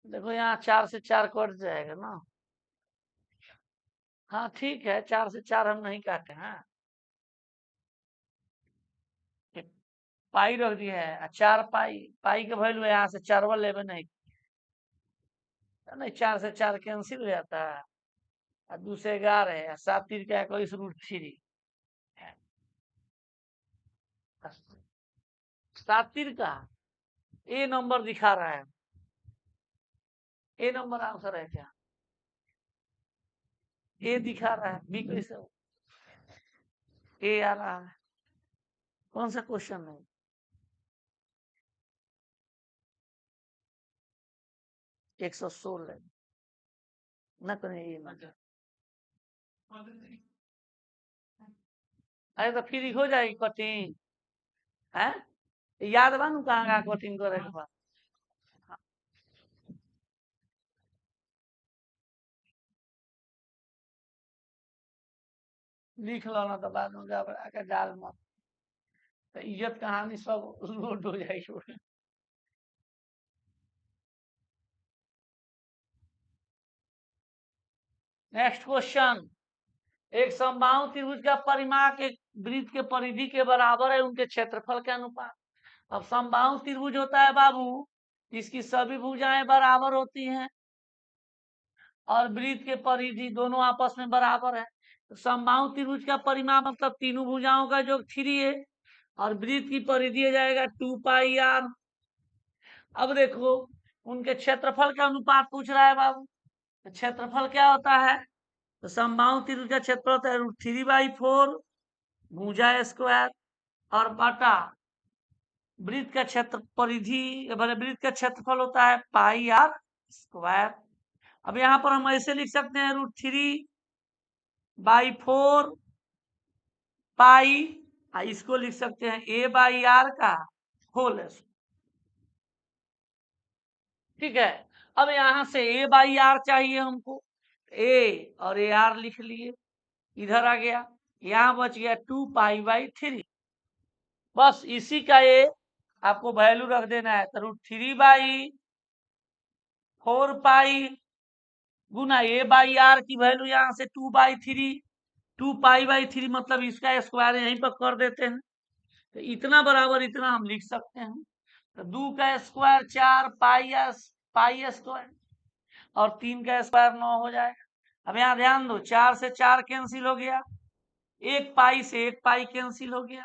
देखो यहाँ 4 से 4 कट जाएगा ना। हाँ ठीक है, 4 से 4 हम नहीं काटे हैं, पाई रख दिया है, 4 पाई, पाई का वैल्यू यहाँ से 4 लेवे नहीं, 4 से 4 कैंसिल हो जाता है, और दूसरे 11 है, 7 3 का 21√3, 7 3 का ए नंबर दिखा रहा है, ए नंबर आंसर है क्या, ए दिखा रहा है, बी कैसे ए आ रहा है, कौन सा क्वेश्चन है, 116 न करें ये ना, अरे तो फिर हो जाएगी कटिंग है, याद बा नु कहाँ कटिंग करे के बाद, लिख लो ना, तो बाद में जब आके डाल मत, तो इज्जत कहानी सब लोड हो जाएगी। नेक्स्ट क्वेश्चन, एक समबाहु त्रिभुज का परिमाप एक वृत्त के परिधि के बराबर है उनके क्षेत्रफल के अनुपात। अब समबाहु त्रिभुज होता है बाबू, इसकी सभी भुजाएं बराबर होती हैं और वृत्त के परिधि दोनों आपस में बराबर है। तो समबाहु त्रिभुज का परिमाप मतलब तीनों भुजाओं का जो 3 है, और वृत्त की परिधि हो जाएगा 2πr। अब देखो उनके क्षेत्रफल का अनुपात पूछ रहा है बाबू, तो क्षेत्रफल क्या होता है, तो समबाहु त्रिभुज का क्षेत्रफल होता है √3/4 भुजा स्क्वायर, और बटा वृत्त का क्षेत्र परिधि वृत्त का क्षेत्रफल होता है πr²। अब यहाँ पर हम ऐसे लिख सकते हैं √3/4 पाई, इसको लिख सकते हैं a/r का होल। ठीक है, अब यहाँ से a/r चाहिए हमको, a और ar लिख लिए, इधर आ गया, यहाँ बच गया 2π/3, बस इसी का ये आपको वैल्यू रख देना है, तो √3/4π गुना a/r की वैल्यू यहाँ से 2/3, 2π/3 मतलब इसका स्क्वायर यहीं पर कर देते हैं, तो इतना बराबर इतना हम लिख सकते हैं, तो 2 का स्क्वायर 4 पाई स्क्वायर, और 3 का स्क्वायर 9 हो जाएगा। अब यहाँ ध्यान दो, 4 से 4 कैंसिल हो गया, एक पाई से एक पाई कैंसिल हो गया।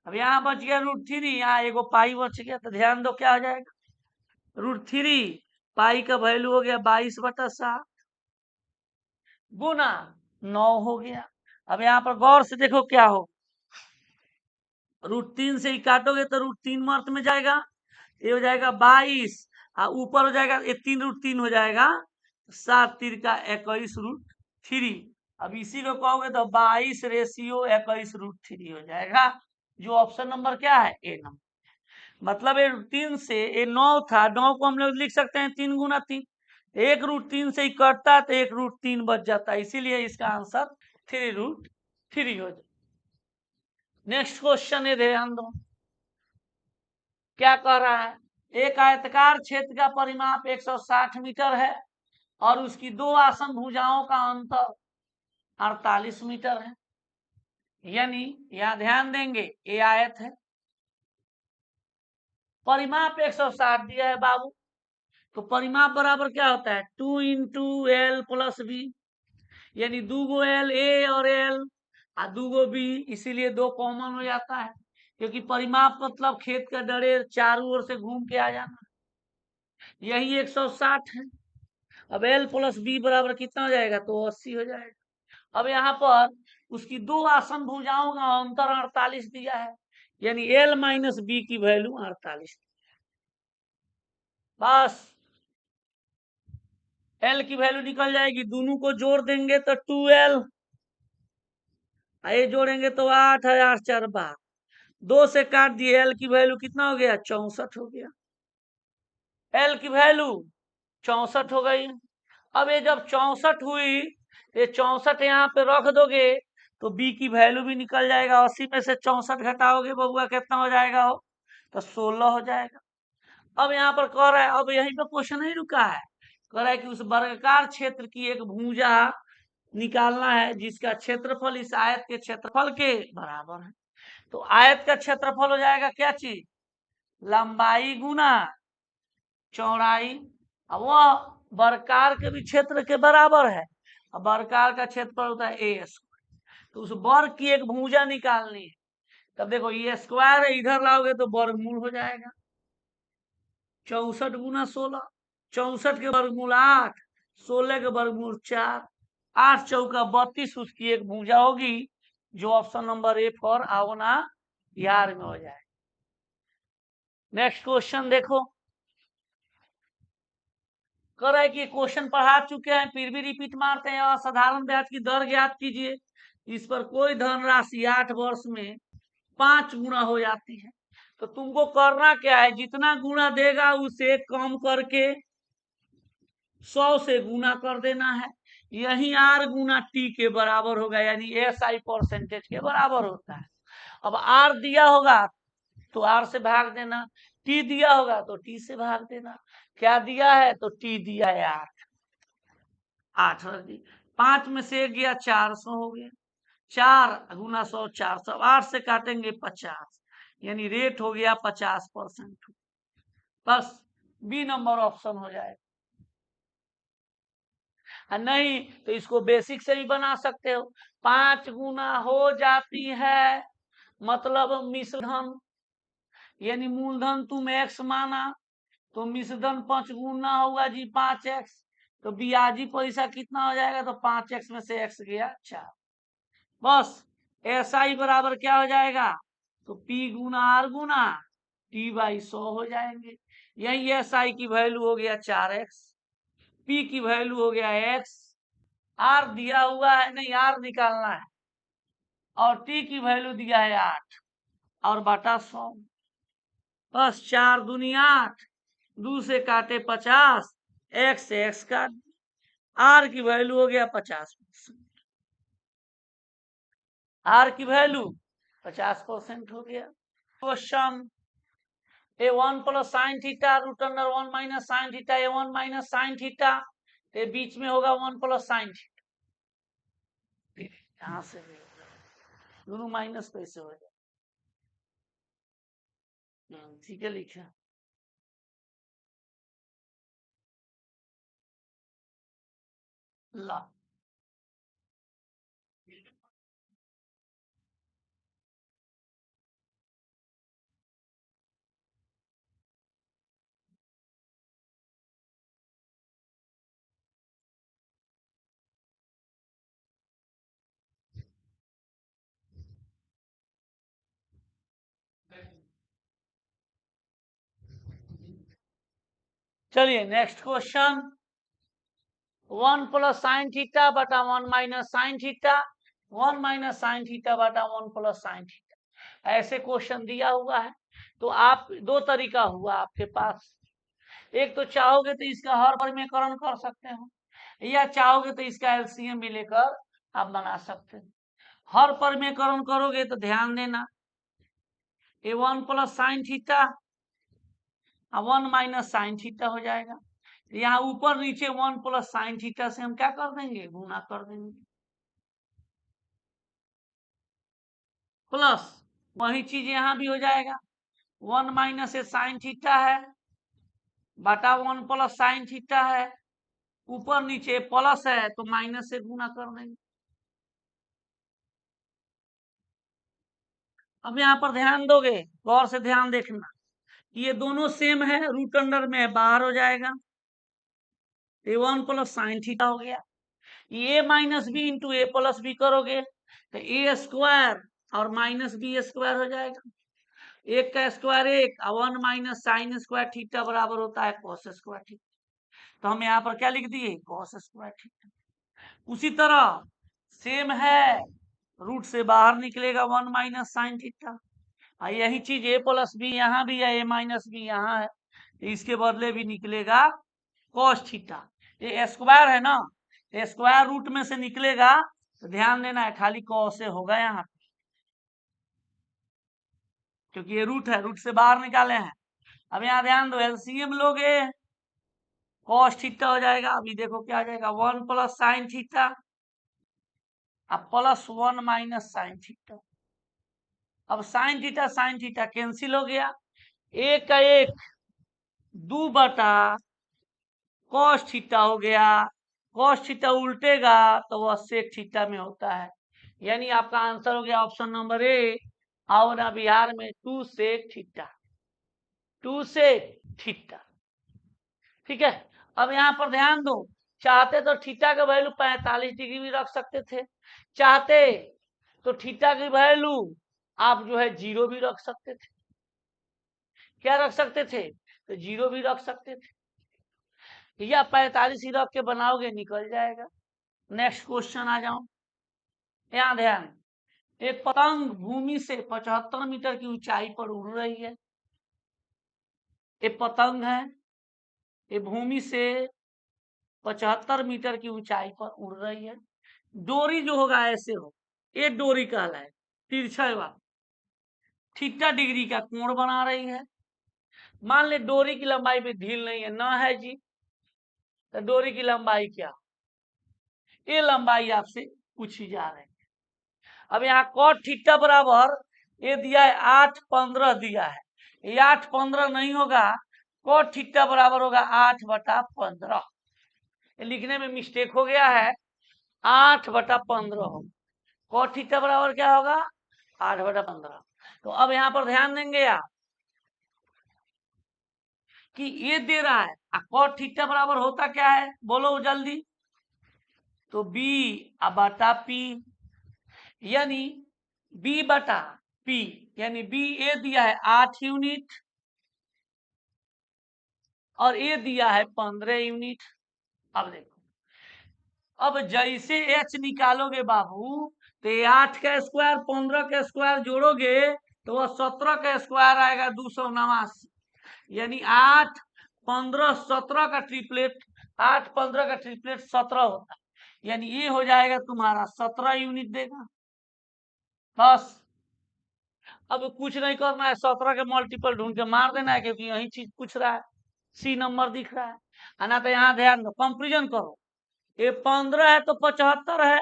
अब यहाँ बच गया √3, यहाँ एगो पाई बच गया, तो ध्यान दो क्या हो जाएगा, √3 पाई का वैल्यू हो गया 22/7 गुना 9 हो गया। अब यहाँ पर गौर से देखो क्या हो, √3 से ही काटोगे तो √3 मर्थ में जाएगा, ये हो जाएगा 22, और ऊपर हो जाएगा ये 3 √3 हो जाएगा, 7×3 = 21 √3। अब इसी को कहोगे तो 22/21 हो जाएगा, जो ऑप्शन नंबर क्या है, ए नंबर। मतलब ये √3 से ये 9 था, 9 को हम लोग लिख सकते हैं 3×3, एक √3 से ही कटता है तो एक √3 बच जाता है, इसीलिए इसका आंसर 3√3 हो जाए। नेक्स्ट क्वेश्चन है, ध्यान दो क्या कह रहा है। एक आयताकार क्षेत्र का परिमाप 160 मीटर है और उसकी दो आसन भुजाओं का अंतर 48 मीटर है। यानी यहां ध्यान देंगे, ये आयत है, परिमाप 160 दिया है बाबू, तो परिमाप बराबर क्या होता है, 2 × L + B, यानी 2 L ए और L और 2 B, इसीलिए 2 कॉमन हो जाता है, क्योंकि परिमाप मतलब खेत का डरे चारों ओर से घूम के आ जाना, यही 160 है। अब L + B बराबर कितना हो जाएगा, तो 80 हो जाएगा। अब यहाँ पर उसकी दो आसन भुजाओं का अंतर 48 दिया है, यानी L - B की वैल्यू 48, बस L की वैल्यू निकल जाएगी, दोनों को जोड़ देंगे तो 2L, ये जोड़ेंगे तो 8 है, 8 4 12, 2 से काट दिए, L की वैल्यू कितना हो गया, 64 हो गया, L की वैल्यू 64 हो गई। अब ये जब 64 हुई, ये 64 यहाँ पे रख दोगे तो B की वैल्यू भी निकल जाएगा, 80 में से 64 घटाओगे बबुआ कितना हो जाएगा हो, तो 16 हो जाएगा। अब यहाँ पर कह रहा है, अब यहीं पर क्वेश्चन नहीं रुका है, कह रहा है कि उस वर्गाकार क्षेत्र की एक भुजा निकालना है जिसका क्षेत्रफल इस आयत के क्षेत्रफल के बराबर है। तो आयत का क्षेत्रफल हो जाएगा क्या चीज, लंबाई गुना चौड़ाई। अब वह वर्गाकार के भी क्षेत्र के बराबर है, अब वर्गाकार का क्षेत्रफल होता है a², तो उस वर्ग की एक भुजा निकालनी है। तब देखो ये स्क्वायर है, इधर लाओगे तो वर्गमूल हो जाएगा, 64 × 16, 64 के वर्गमूल 8, 16 के वर्गमूल 4, 8 चौका 32, उसकी एक भुजा होगी, जो ऑप्शन नंबर ए फॉर आवना यार में हो जाए। नेक्स्ट क्वेश्चन देखो, कह रहा है कि क्वेश्चन पढ़ा चुके हैं फिर भी रिपीट मारते हैं, असाधारण ब्याज की दर ज्ञात कीजिए, इस पर कोई धनराशि 8 वर्ष में 5 गुना हो जाती है। तो तुमको करना क्या है, जितना गुना देगा उसे कम करके 100 से गुना कर देना है, यही R गुना T के बराबर होगा, यानी SI परसेंटेज के बराबर होता है। अब R दिया होगा तो R से भाग देना, T दिया होगा तो T से भाग देना, क्या दिया है, तो T दिया है 8, 8 रख दी, 5 में से एक गया 400 हो गया, 4 × 100 400, 8 से काटेंगे 50, यानी रेट हो गया 50%, बस बी नंबर ऑप्शन हो जाएगा। नहीं तो इसको बेसिक से भी बना सकते हो, 5 गुना हो जाती है, मतलब मिश्र धन, यानी मूलधन तुम x माना तो मिश्र धन 5 गुना होगा जी 5x, तो ब्याजी पैसा कितना हो जाएगा, तो 5x में से x गया 4, बस SI बराबर क्या हो जाएगा, तो P गुना R गुना T/100 हो जाएंगे, यही SI की वैल्यू हो गया 4x, P की वैल्यू हो गया x, R दिया हुआ है नहीं, R निकालना है, और T की वैल्यू दिया है 8 और बटा 100, बस 4 दूनी 8, 2 से काटे 50, x से x काट, R की वैल्यू हो गया 50%, R की वैल्यू 50% हो गया। Question a1 + sin theta √1 - sin theta a1 - sin theta, ये बीच में होगा 1 + sin थीटा, यहां से दोनों माइनस कैसे हो जाए, ठीक है लिखा, ला चलिए next question, 1 plus sine theta बटा 1 minus sine theta, 1 minus sine theta बटा 1 प्लस साइन थीटा, ऐसे क्वेश्चन दिया हुआ है। तो आप दो तरीका हुआ आपके पास, एक तो चाहोगे तो इसका हर परिमेयकरण कर सकते हो, या चाहोगे तो इसका एलसीएम भी लेकर आप बना सकते हो। हर परिमेयकरण करोगे तो ध्यान देना, ये 1 plus sine theta 1 minus sine theta हो जाएगा। यहाँ ऊपर नीचे 1 प्लस साइन थीटा से हम क्या कर देंगे, गुना कर देंगे, प्लस वही चीज यहाँ भी हो जाएगा, 1 माइनस साइन थीटा है बटा 1 प्लस साइन थीटा है, ऊपर नीचे प्लस है तो माइनस से गुना कर देंगे। अब यहाँ पर ध्यान दोगे, गौर से ध्यान देखना, ये दोनों सेम है, रूट अंडर में बाहर हो जाएगा, ये 1 प्लस साइन थीटा हो गया। ए माइनस बी इंटू ए प्लस बी करोगे तो ए स्क्वायर और माइनस बी स्क्वायर हो जाएगा, एक का स्क्वायर एक, 1 माइनस साइन स्क्वायर थीटा बराबर होता है कॉस स्क्वायर थीटा, तो हम यहाँ पर क्या लिख दिए, कॉस स्क्वायर थीटा। उसी तरह सेम है, रूट से बाहर निकलेगा 1 माइनस साइन थीटा, यही चीज ए प्लस बी यहाँ भी है, ए माइनस बी यहाँ है, इसके बदले भी निकलेगा कॉस थीटा। ये स्क्वायर है ना, स्क्वायर रूट में से निकलेगा तो ध्यान देना है खाली कॉस से होगा यहाँ, क्योंकि ये रूट है, रूट से बाहर निकाले हैं। अब यहाँ ध्यान दो, एलसीएम लोगे कॉस थीटा हो जाएगा, अभी देखो क्या आ जाएगा, 1 प्लस साइन थीटा अब प्लस 1 माइनस साइन थीटा। अब साइन थीटा कैंसिल हो गया, एक का एक 2 बटा कॉस थीटा हो गया, कॉस थीटा उल्टेगा तो वह सेक थीटा में होता है, यानी आपका आंसर हो गया ऑप्शन नंबर ए, आवना बिहार में 2 सेक थीटा, 2 सेक थीटा। ठीक है, अब यहाँ पर ध्यान दो, चाहते तो थीटा का वैल्यू 45 डिग्री भी रख सकते थे, चाहते तो थीटा की वैल्यू आप जो है 0 भी रख सकते थे, क्या रख सकते थे, तो 0 भी रख सकते थे, या 45 ही रख के बनाओगे निकल जाएगा। नेक्स्ट क्वेश्चन आ जाओ, यहाँ ध्यान, एक पतंग भूमि से 75 मीटर की ऊंचाई पर उड़ रही है, एक पतंग है, ये भूमि से 75 मीटर की ऊंचाई पर उड़ रही है, डोरी जो होगा ऐसे हो, ये डोरी कहलाए, तिरछा वाला थीटा डिग्री का कोण बना रही है। मान ले डोरी की लंबाई में ढील नहीं है ना है जी, तो डोरी की लंबाई क्या, ये लंबाई आपसे पूछी जा रही है। अब यहाँ कॉट थीटा बराबर ये दिया है 8/15 दिया है, ये 8/15 नहीं होगा, कॉट थीटा बराबर होगा 8/15, लिखने में मिस्टेक हो गया है, 8/15 होगा, कॉट थीटा बराबर क्या होगा 8/15। तो अब यहाँ पर ध्यान देंगे आप कि ये दे रहा है, कॉट थीटा बराबर होता क्या है, बोलो जल्दी, तो बी बटा पी, यानी बी बटा पी, यानी बी ए दिया है 8 यूनिट और ए दिया है 15 यूनिट। अब देखो, अब जैसे एच निकालोगे बाबू, तो 8 का स्क्वायर 15 का स्क्वायर जोड़ोगे तो वह 17 का स्क्वायर आएगा 289, यानी 8 15 17 का ट्रिपलेट, 8 15 का ट्रिपलेट 17 होता है, यानी ये हो जाएगा तुम्हारा 17 यूनिट देगा। बस अब कुछ नहीं करना है, 17 के मल्टीपल ढूंढ के मार देना है, क्योंकि यही चीज पूछ रहा है, सी नंबर दिख रहा है ना। तो यहाँ ध्यान दो, कंपेरिजन करो, ये 15 है तो 75 है,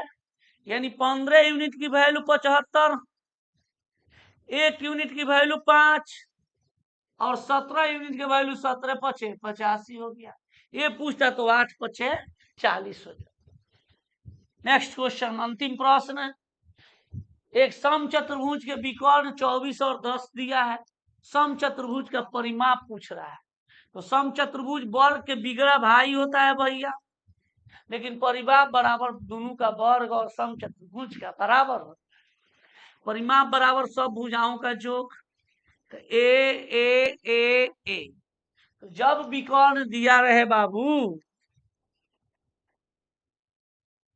यानी 15 यूनिट की वैल्यू 75, 1 यूनिट की वैल्यू 5 और 17 यूनिट की वैल्यू 17 पचे 85 हो गया, ये पूछता तो 8 पचे 40 हो जाए। नेक्स्ट क्वेश्चन, अंतिम प्रश्न, एक समचतुर्भुज के विकर्ण 24 और 10 दिया है, समचतुर्भुज का परिमाप पूछ रहा है, तो समचतुर्भुज वर्ग के बिगड़ा भाई होता है भैया, लेकिन परिमाप बराबर दोनों का वर्ग और समचतुर्भुज का बराबर होता है, परिमाप बराबर सब भुजाओं का योग, तो ए ए ए ए, तो जब विकर्ण दिया रहे बाबू,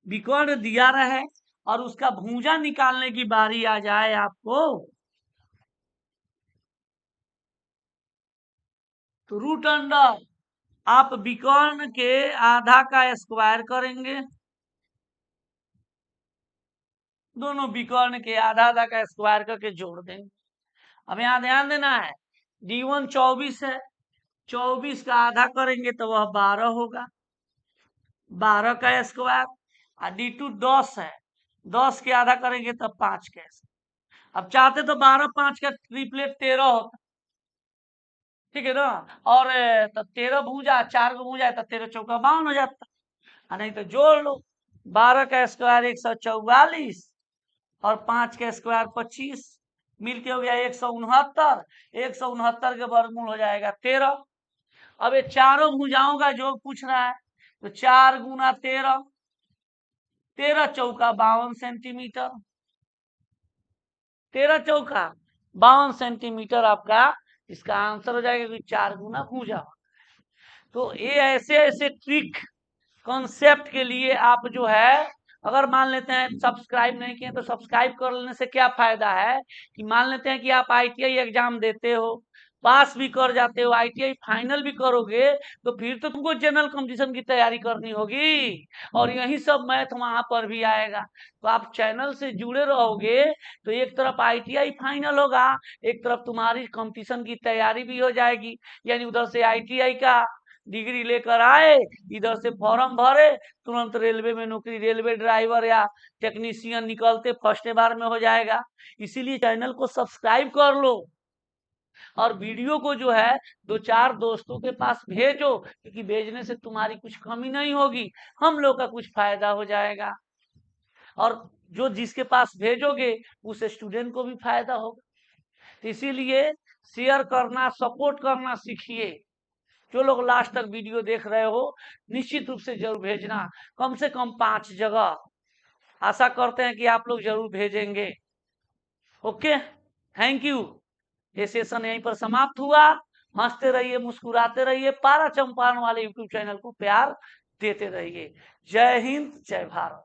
विकर्ण दिया रहे और उसका भुजा निकालने की बारी आ जाए आपको, तो रूट अंडर आप विकर्ण के आधा का स्क्वायर करेंगे, दोनों विकर्ण के आधा आधा का स्क्वायर करके जोड़ देंगे। अब यहाँ ध्यान देना है, D1 24 है, 24 का आधा करेंगे तो वह 12 होगा, 12 का स्क्वायर। और D2 10 है, 10 के आधा करेंगे तब 5 का स्क्वायर। अब चाहते तो 12 5 का ट्रिपलेट 13 होता, ठीक है ना। और तब 13 भूजा 4 को भूजा तब 13 चौका 52 हो जाता। नहीं तो जोड़ लो, 12 का स्क्वायर 144 और 5 का स्क्वायर 25, मिलके हो गया 169। 169 के वर्गमूल हो जाएगा 13। अब ये चारों भुजाओं का योग पूछ रहा है, तो 4 गुना 13, 13 चौका 52 सेंटीमीटर, 13 चौका 52 सेंटीमीटर आपका इसका आंसर हो जाएगा, क्योंकि 4 गुना भुजा। तो ये ऐसे ऐसे ट्रिक कॉन्सेप्ट के लिए आप जो है, अगर मान लेते हैं सब्सक्राइब नहीं किए तो सब्सक्राइब कर लेने से क्या फायदा है कि मान लेते हैं कि आप ITI एग्जाम देते हो, पास भी कर जाते हो, ITI फाइनल भी करोगे, तो फिर तो तुमको जनरल कंपटीशन की तैयारी करनी होगी और यही सब मैथ वहां पर भी आएगा। तो आप चैनल से जुड़े रहोगे तो एक तरफ ITI फाइनल होगा, एक तरफ तुम्हारी कंपटीशन की तैयारी भी हो जाएगी। यानी उधर से ITI का डिग्री लेकर आए, इधर से फॉर्म भरे, तुरंत रेलवे में नौकरी, रेलवे ड्राइवर या टेक्नीशियन निकलते फर्स्ट बार में हो जाएगा। इसीलिए चैनल को सब्सक्राइब कर लो और वीडियो को जो है 2-4 दोस्तों के पास भेजो, क्योंकि भेजने से तुम्हारी कुछ कमी नहीं होगी, हम लोग का कुछ फायदा हो जाएगा और जो जिसके पास भेजोगे उस स्टूडेंट को भी फायदा होगा। तो इसीलिए शेयर करना, सपोर्ट करना सीखिए। जो लोग लास्ट तक वीडियो देख रहे हो निश्चित रूप से जरूर भेजना, कम से कम 5 जगह। आशा करते हैं कि आप लोग जरूर भेजेंगे। Okay, thank you. ये सेशन यहीं पर समाप्त हुआ। हंसते रहिए, मुस्कुराते रहिए, पारा चंपारण वाले यूट्यूब चैनल को प्यार देते रहिए। जय हिंद, जय भारत।